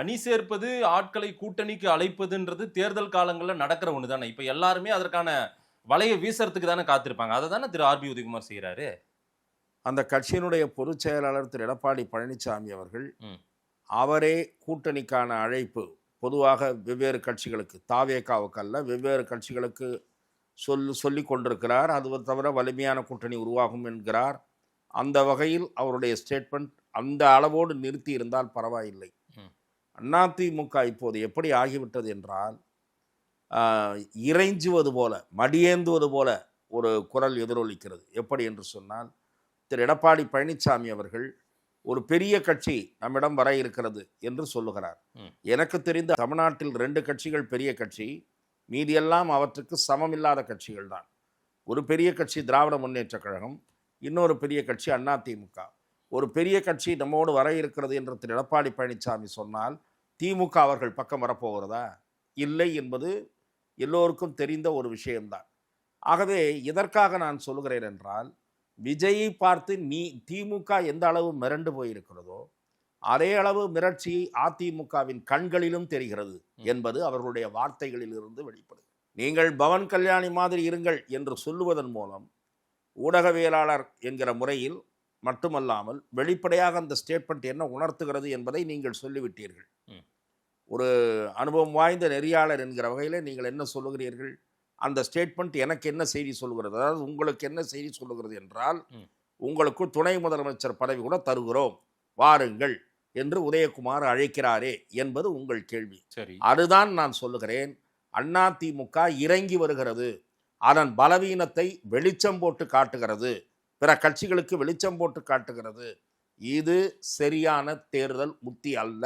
அணி சேர்ப்பது, ஆட்களை கூட்டணிக்கு அழைப்பதுன்றது தேர்தல் காலங்கள்ல நடக்கிற ஒண்ணு தானே. இப்ப எல்லாருமே அதற்கான வலைய வீசறதுக்கு தானே காத்திருப்பாங்க. அத தானே திரு ஆர்.பி. உதயகுமார் செய்றாரு. அந்த கட்சியினுடைய பொதுச் செயலாளர் திரு எடப்பாடி பழனிசாமி அவர்கள், ம். அவரே கூட்டணிக்கான அழைப்பு பொதுவாக வெவ்வேறு கட்சிகளுக்கு, தாவேகாவுக்கு அல்ல, வெவ்வேறு கட்சிகளுக்கு சொல்லிக் கொண்டிருக்கிறார். அது தவிர வலிமையான கூட்டணி உருவாகும் என்கிறார். அந்த வகையில் அவருடைய ஸ்டேட்மெண்ட் அந்த அளவோடு நிறுத்தி இருந்தால் பரவாயில்லை. ம். அதிமுக இப்போது எப்படி ஆகிவிட்டது என்றால், இறைஞ்சுவது போல, மடியேந்துவது போல ஒரு குரல் எதிரொலிக்கிறது. எப்படி என்று சொன்னால், திரு எடப்பாடி பழனிசாமி அவர்கள் ஒரு பெரிய கட்சி நம்மிடம் வர இருக்கிறது என்று சொல்லுகிறார். எனக்கு தெரிந்த தமிழ்நாட்டில் 2 கட்சிகள் பெரிய கட்சி, மீதியெல்லாம் அவற்றுக்கு சமமில்லாத கட்சிகள் தான். ஒரு பெரிய கட்சி திராவிட முன்னேற்ற கழகம், இன்னொரு பெரிய கட்சி அதிமுக. ஒரு பெரிய கட்சி நம்மோடு வர இருக்கிறது என்று திரு எடப்பாடி பழனிசாமி சொன்னால், திமுக அவர்கள் பக்கம் வரப்போகிறதா? இல்லை என்பது எல்லோருக்கும் தெரிந்த ஒரு விஷயம்தான். ஆகவே எதற்காக நான் சொல்லுகிறேன் என்றால், விஜயை பார்த்து திமுக எந்த அளவு மிரண்டு போயிருக்கிறதோ, அதே அளவு மிரட்சி அதிமுகவின் கண்களிலும் தெரிகிறது என்பது அவர்களுடைய வார்த்தைகளில் இருந்து வெளிப்படுது. நீங்கள் பவன் கல்யாணி மாதிரி இருங்கள் என்று சொல்லுவதன் மூலம் ஊடகவியலாளர் என்கிற முறையில் மட்டுமல்லாமல் வெளிப்படையாக அந்த ஸ்டேட்மெண்ட் என்ன உணர்த்துகிறது என்பதை நீங்கள் சொல்லிவிட்டீர்கள். ஒரு அனுபவம் வாய்ந்த நெறியாளர் என்கிற வகையில் நீங்கள் என்ன சொல்லுகிறீர்கள்? அந்த ஸ்டேட்மெண்ட் எனக்கு என்ன செய்தி சொல்லுகிறது, அதாவது உங்களுக்கு என்ன செய்தி சொல்லுகிறது என்றால், உங்களுக்கு துணை முதலமைச்சர் பதவி கூட தருகிறோம், வாருங்கள் என்று உதயகுமார் அழைக்கிறாரே என்பது உங்கள் கேள்வி. சரி, அதுதான் நான் சொல்லுகிறேன். அதிமுக இறங்கி வருகிறது, அதன் பலவீனத்தை வெளிச்சம் போட்டு காட்டுகிறது, பிற கட்சிகளுக்கு வெளிச்சம் போட்டு காட்டுகிறது. இது சரியான தேர்தல் உத்தி அல்ல.